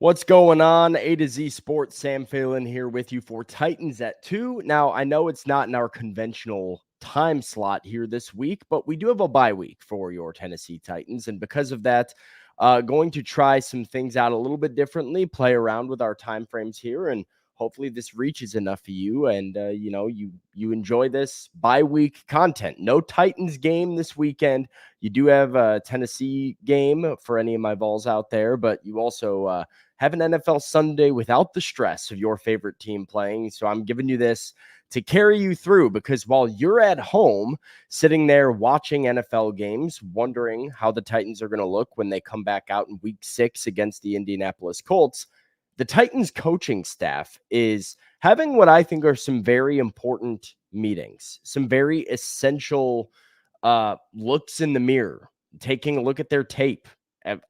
What's going on? A to Z Sports, Sam Phelan here with you for Titans at 2. Now, I know it's not in our conventional time slot here this week, but we do have a bye week for your Tennessee Titans. And because of that, going to try some things out a little bit differently, play around with our time frames here, and hopefully this reaches enough of you and you enjoy this bye week content. No Titans game this weekend. You do have a Tennessee game for any of my Vols out there, but you also have an NFL Sunday without the stress of your favorite team playing. So I'm giving you this to carry you through, because while you're at home sitting there watching NFL games, wondering how the Titans are going to look when they come back out in week 6 against the Indianapolis Colts, the Titans coaching staff is having what I think are some very important meetings, some very essential looks in the mirror, taking a look at their tape,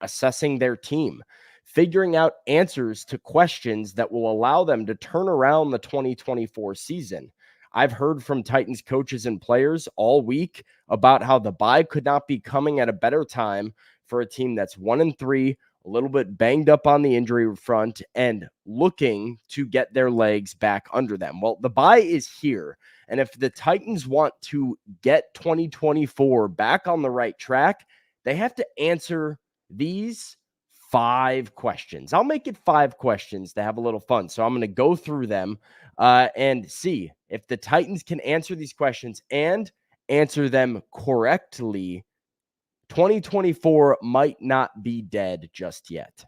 assessing their team, figuring out answers to questions that will allow them to turn around the 2024 season. I've heard from Titans coaches and players all week about how the bye could not be coming at a better time for a team that's 1-3, a little bit banged up on the injury front, and looking to get their legs back under them. Well, the bye is here. And if the Titans want to get 2024 back on the right track, they have to answer these 5 questions. I'll make it 5 questions to have a little fun. So I'm going to go through them and see if the Titans can answer these questions and answer them correctly. 2024 might not be dead just yet.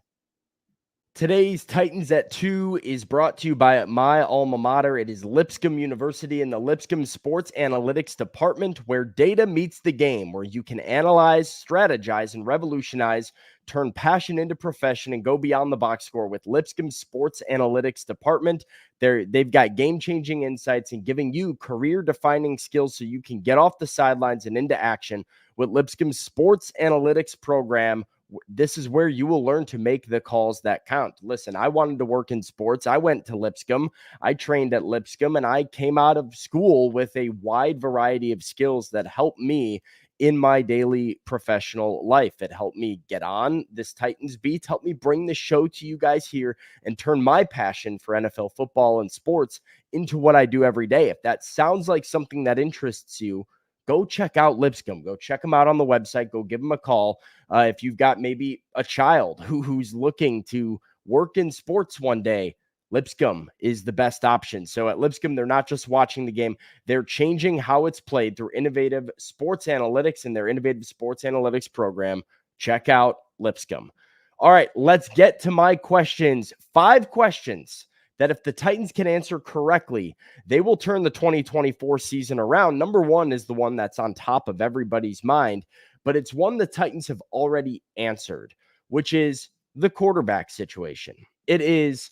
Today's Titans at 2 is brought to you by my alma mater. It is Lipscomb University and the Lipscomb Sports Analytics Department, where data meets the game, where you can analyze, strategize, and revolutionize, turn passion into profession, and go beyond the box score with Lipscomb Sports Analytics Department. They've got game-changing insights and giving you career-defining skills so you can get off the sidelines and into action with Lipscomb Sports Analytics program. This is where you will learn to make the calls that count. Listen, I wanted to work in sports. I went to Lipscomb. I trained at Lipscomb, and I came out of school with a wide variety of skills that helped me in my daily professional life. It helped me get on this Titans beat, helped me bring the show to you guys here, and turn my passion for NFL football and sports into what I do every day. If that sounds like something that interests you, go check out Lipscomb. Go check them out on the website. Go give them a call. If you've got maybe a child who's looking to work in sports one day, Lipscomb is the best option. So at Lipscomb, they're not just watching the game. They're changing how it's played through innovative sports analytics and their innovative sports analytics program. Check out Lipscomb. All right, let's get to my questions. 5 questions that if the Titans can answer correctly, they will turn the 2024 season around. Number 1 is the one that's on top of everybody's mind, but it's one the Titans have already answered, which is the quarterback situation. It is,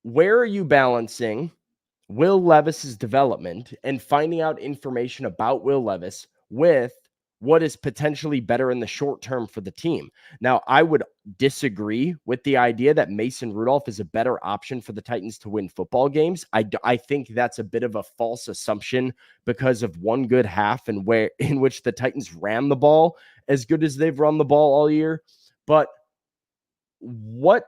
where are you balancing Will Levis's development and finding out information about Will Levis with what is potentially better in the short term for the team? Now, I would disagree with the idea that Mason Rudolph is a better option for the Titans to win football games. I think that's a bit of a false assumption because of one good half in which the Titans ran the ball as good as they've run the ball all year. But what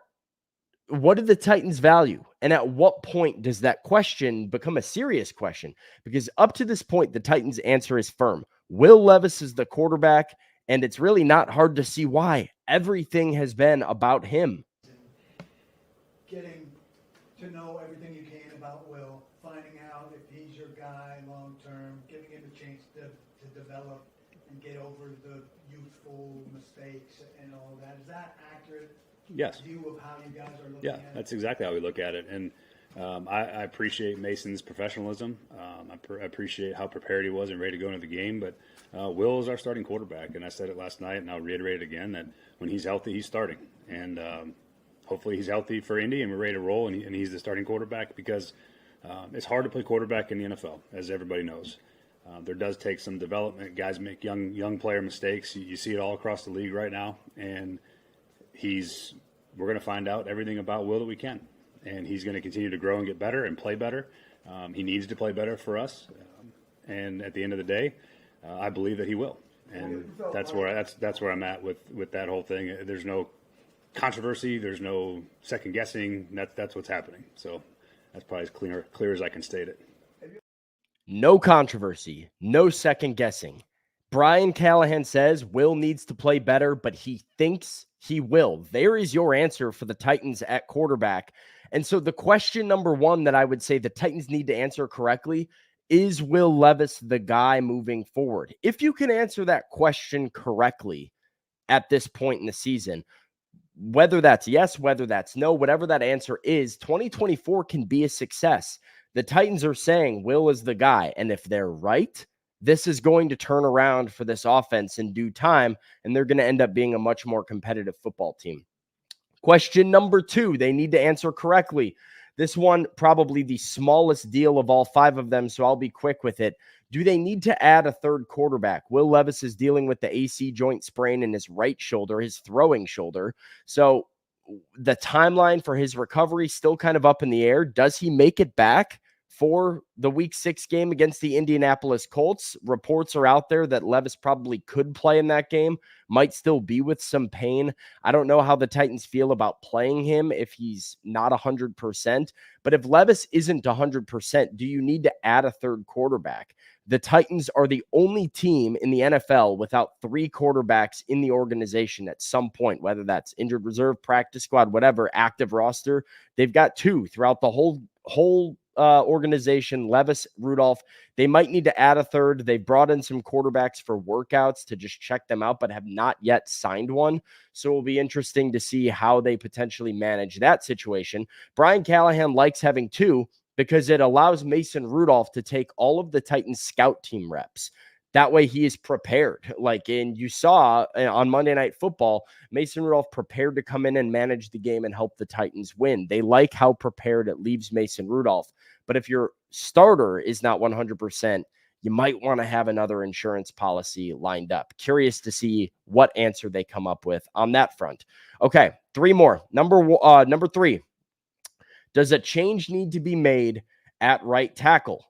do the Titans value? And at what point does that question become a serious question? Because up to this point, the Titans' answer is firm. Will Levis is the quarterback, and it's really not hard to see why. Everything has been about him. Getting to know everything you can about Will, finding out if he's your guy long term, giving him a chance to develop and get over the youthful mistakes and all that. Is that accurate? Yes. View of how you guys are looking Yeah, at it? that's exactly how we look at it. And I appreciate Mason's professionalism. I appreciate how prepared he was and ready to go into the game. But Will is our starting quarterback. And I said it last night, and I'll reiterate it again, that when he's healthy, he's starting. And hopefully he's healthy for Indy and we're ready to roll, and he's the starting quarterback, because it's hard to play quarterback in the NFL, as everybody knows. There does take some development. Guys make young player mistakes. You see it all across the league right now. And we're going to find out everything about Will that we can, and he's going to continue to grow and get better and play better. He needs to play better for us, and at the end of the day, I believe that he will, and that's where I'm at with that whole thing. There's no controversy. There's no second guessing. That's what's happening. So that's probably as clear as I can state it. No controversy, no second guessing. Brian Callahan says Will needs to play better, but he thinks he will. There is your answer for the Titans at quarterback. And so the question number one that I would say the Titans need to answer correctly is Will Levis the guy moving forward? If you can answer that question correctly at this point in the season, whether that's yes, whether that's no, whatever that answer is, 2024 can be a success. The Titans are saying Will is the guy. And if they're right, this is going to turn around for this offense in due time, and they're going to end up being a much more competitive football team. Question number two, they need to answer correctly. This one, probably the smallest deal of all five of them, so I'll be quick with it. Do they need to add a third quarterback? Will Levis is dealing with the AC joint sprain in his right shoulder, his throwing shoulder. So the timeline for his recovery still kind of up in the air. Does he make it back for the Week 6 game against the Indianapolis Colts? Reports are out there that Levis probably could play in that game, might still be with some pain. I don't know how the Titans feel about playing him if he's not 100%. But if Levis isn't 100%, do you need to add a third quarterback? The Titans are the only team in the NFL without three quarterbacks in the organization at some point, whether that's injured reserve, practice squad, whatever, active roster. They've got two throughout the whole organization, Levis, Rudolph. They might need to add a third. They brought in some quarterbacks for workouts to just check them out, but have not yet signed one. So it will be interesting to see how they potentially manage that situation. Brian Callahan likes having two because it allows Mason Rudolph to take all of the Titans scout team reps. That way he is prepared. You saw on Monday Night Football, Mason Rudolph prepared to come in and manage the game and help the Titans win. They like how prepared it leaves Mason Rudolph. But if your starter is not 100%, you might want to have another insurance policy lined up. Curious to see what answer they come up with on that front. Okay, three more. Number three, does a change need to be made at right tackle?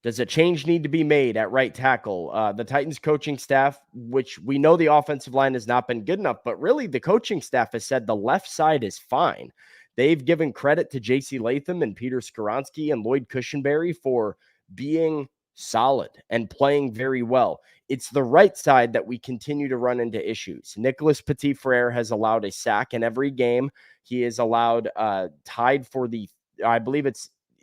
Does a change need to be made at right tackle? The Titans coaching staff, which we know the offensive line has not been good enough, but really the coaching staff has said the left side is fine. They've given credit to J.C. Latham and Peter Skoronski and Lloyd Cushenberry for being solid and playing very well. It's the right side that we continue to run into issues. Nicholas Petit-Frere has allowed a sack in every game. He is allowed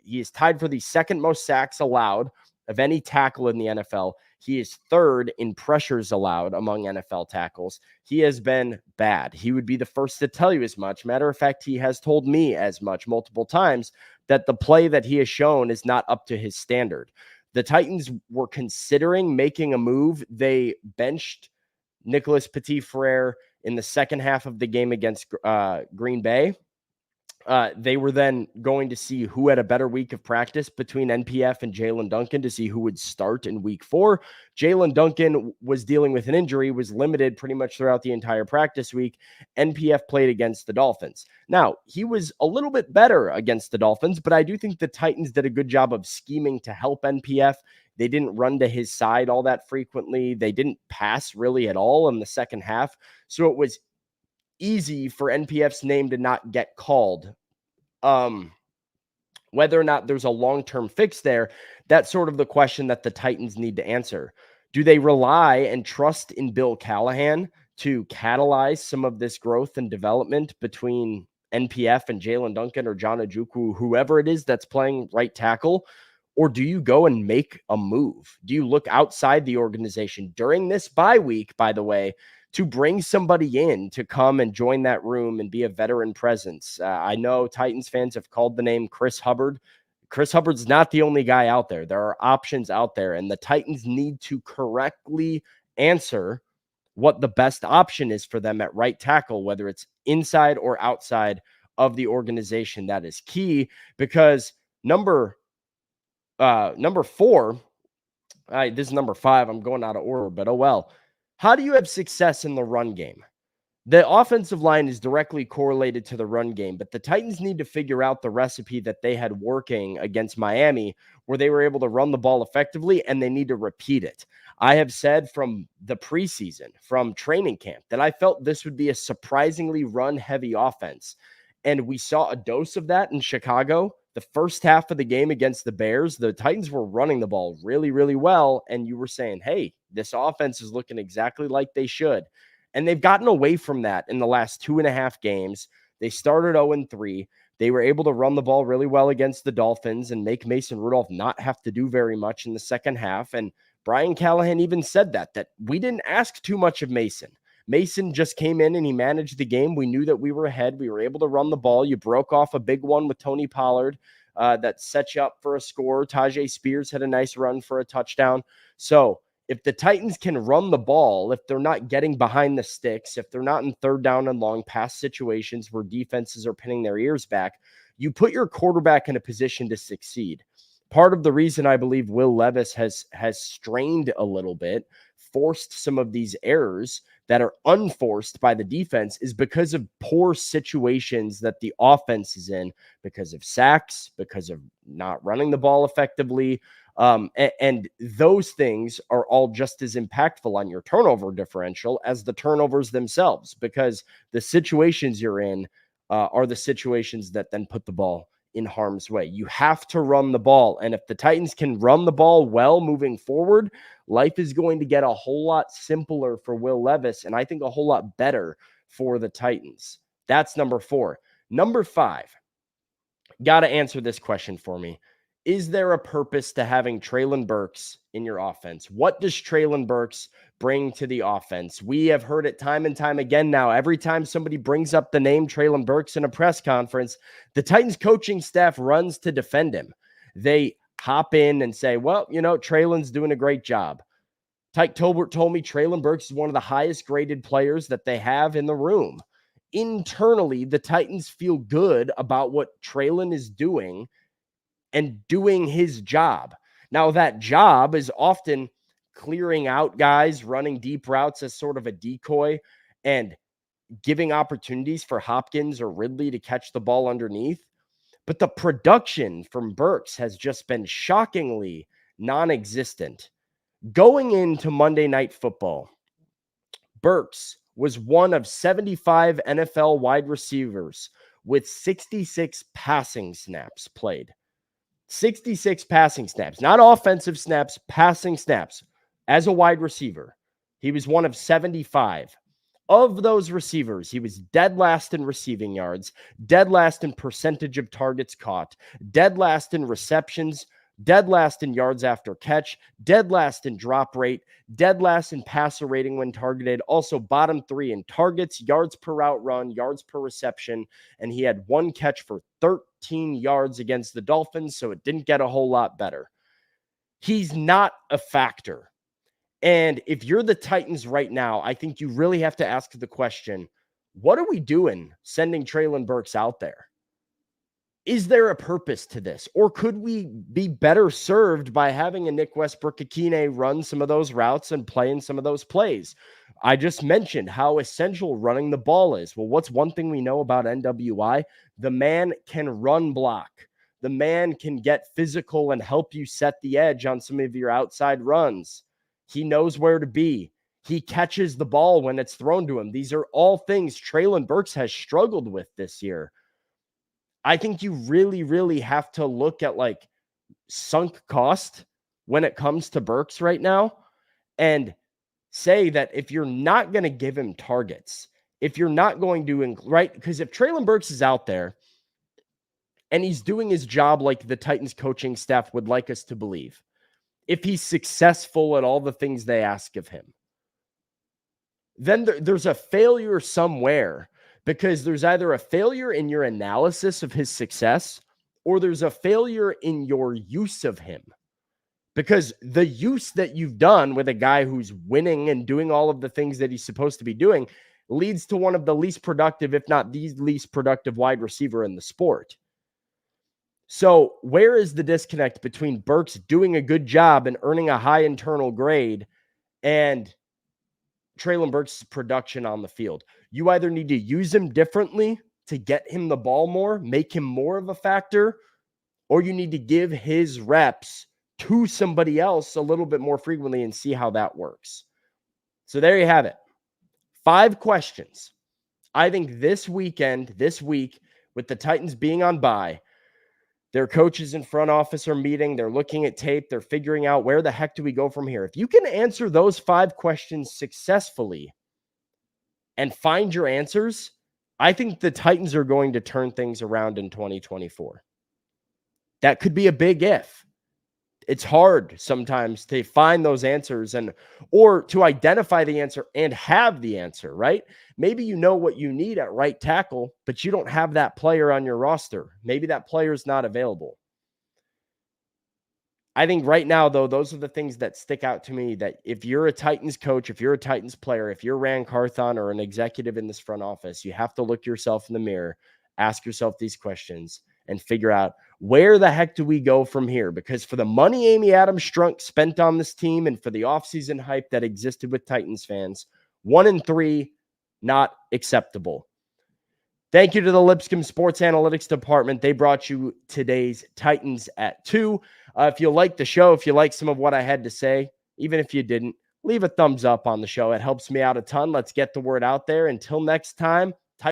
he is tied for the second most sacks allowed of any tackle in the NFL. He is third in pressures allowed among NFL tackles. He has been bad. He would be the first to tell you as much. Matter of fact, he has told me as much multiple times that the play that he has shown is not up to his standard. The Titans were considering making a move. They benched Nicholas Petit-Frere in the second half of the game against Green Bay. They were then going to see who had a better week of practice between NPF and Jalen Duncan to see who would start in week 4. Jalen Duncan was dealing with an injury, was limited pretty much throughout the entire practice week. NPF played against the Dolphins. Now, he was a little bit better against the Dolphins, but I do think the Titans did a good job of scheming to help NPF. They didn't run to his side all that frequently. They didn't pass really at all in the second half. So it was easy for NPF's name to not get called. Whether or not there's a long-term fix there, that's sort of the question that the Titans need to answer. Do they rely and trust in Bill Callahan to catalyze some of this growth and development between NPF and Jalen Duncan or John Ojukwu, whoever it is that's playing right tackle? Or do you go and make a move? Do you look outside the organization during this bye week, by the way, to bring somebody in to come and join that room and be a veteran presence? I know Titans fans have called the name Chris Hubbard. Chris Hubbard's not the only guy out there. There are options out there, and the Titans need to correctly answer what the best option is for them at right tackle, whether it's inside or outside of the organization. That is key, because number 4, this is number 5. I'm going out of order, but oh well. How do you have success in the run game? The offensive line is directly correlated to the run game, but the Titans need to figure out the recipe that they had working against Miami, where they were able to run the ball effectively, and they need to repeat it. I have said from the preseason, from training camp, that I felt this would be a surprisingly run-heavy offense. And we saw a dose of that in Chicago. The first half of the game against the Bears, the Titans were running the ball really, really well. And you were saying, hey, this offense is looking exactly like they should. And they've gotten away from that in the last 2.5 games. They started 0-3. They were able to run the ball really well against the Dolphins and make Mason Rudolph not have to do very much in the second half. And Brian Callahan even said that we didn't ask too much of Mason. Mason just came in and he managed the game. We knew that we were ahead. We were able to run the ball. You broke off a big one with Tony Pollard that set you up for a score. Tajay Spears had a nice run for a touchdown. So if the Titans can run the ball, if they're not getting behind the sticks, if they're not in third down and long pass situations where defenses are pinning their ears back, you put your quarterback in a position to succeed. Part of the reason I believe Will Levis has strained a little bit, forced some of these errors that are unforced by the defense, is because of poor situations that the offense is in, because of sacks, because of not running the ball effectively. And those things are all just as impactful on your turnover differential as the turnovers themselves, because the situations you're in are the situations that then put the ball in harm's way. You have to run the ball. And if the Titans can run the ball well moving forward, life is going to get a whole lot simpler for Will Levis, and I think a whole lot better for the Titans. That's number 4. Number 5, got to answer this question for me. Is there a purpose to having Trayon Burks in your offense? What does Trayon Burks bring to the offense? We have heard it time and time again now. Every time somebody brings up the name Trayon Burks in a press conference, the Titans coaching staff runs to defend him. They hop in and say, well, Trayon's doing a great job. Tyke Tolbert told me Trayon Burks is one of the highest graded players that they have in the room. Internally, the Titans feel good about what Trayon is doing and doing his job. Now, that job is often clearing out guys, running deep routes as sort of a decoy, and giving opportunities for Hopkins or Ridley to catch the ball underneath. But the production from Burks has just been shockingly non-existent. Going into Monday Night Football, Burks was one of 75 NFL wide receivers with 66 passing snaps played. 66 passing snaps, not offensive snaps, passing snaps as a wide receiver. He was one of 75. Of those receivers, he was dead last in receiving yards, dead last in percentage of targets caught, dead last in receptions, dead last in yards after catch, dead last in drop rate, dead last in passer rating when targeted, also bottom 3 in targets, yards per route run, yards per reception, and he had 1 catch for 13 yards against the Dolphins, so it didn't get a whole lot better. He's not a factor. And if you're the Titans right now, I think you really have to ask the question, what are we doing sending Trayon Burks out there? Is there a purpose to this? Or could we be better served by having a Nick Westbrook-Akine run some of those routes and play in some of those plays? I just mentioned how essential running the ball is. Well, what's one thing we know about NWI? The man can run block. The man can get physical and help you set the edge on some of your outside runs. He knows where to be. He catches the ball when it's thrown to him. These are all things Trayon Burks has struggled with this year. I think you really, really have to look at like sunk cost when it comes to Burks right now and say that if you're not going to give him targets, if you're not going to, right? Because if Trayon Burks is out there and he's doing his job like the Titans coaching staff would like us to believe, if he's successful at all the things they ask of him, then there's a failure somewhere. Because there's either a failure in your analysis of his success or there's a failure in your use of him. Because the use that you've done with a guy who's winning and doing all of the things that he's supposed to be doing leads to one of the least productive, if not the least productive wide receiver in the sport. So where is the disconnect between Burks doing a good job and earning a high internal grade and Trayon Burks' production on the field? You either need to use him differently to get him the ball more, make him more of a factor, or you need to give his reps to somebody else a little bit more frequently and see how that works. So there you have it. 5 questions. I think this week, with the Titans being on bye, their coaches in front office are meeting. They're looking at tape. They're figuring out where the heck do we go from here. If you can answer those 5 questions successfully and find your answers, I think the Titans are going to turn things around in 2024. That could be a big if. It's hard sometimes to find those answers or to identify the answer and have the answer, right? Maybe you know what you need at right tackle, but you don't have that player on your roster. Maybe that player is not available. I think right now, though, those are the things that stick out to me, that if you're a Titans coach, if you're a Titans player, if you're Ran Carthon or an executive in this front office, you have to look yourself in the mirror, ask yourself these questions, and figure out, where the heck do we go from here? Because for the money Amy Adams Strunk spent on this team and for the offseason hype that existed with Titans fans, 1-3, not acceptable. Thank you to the Lipscomb Sports Analytics Department. They brought you today's Titans at 2. If you like the show, if you like some of what I had to say, even if you didn't, leave a thumbs up on the show. It helps me out a ton. Let's get the word out there. Until next time,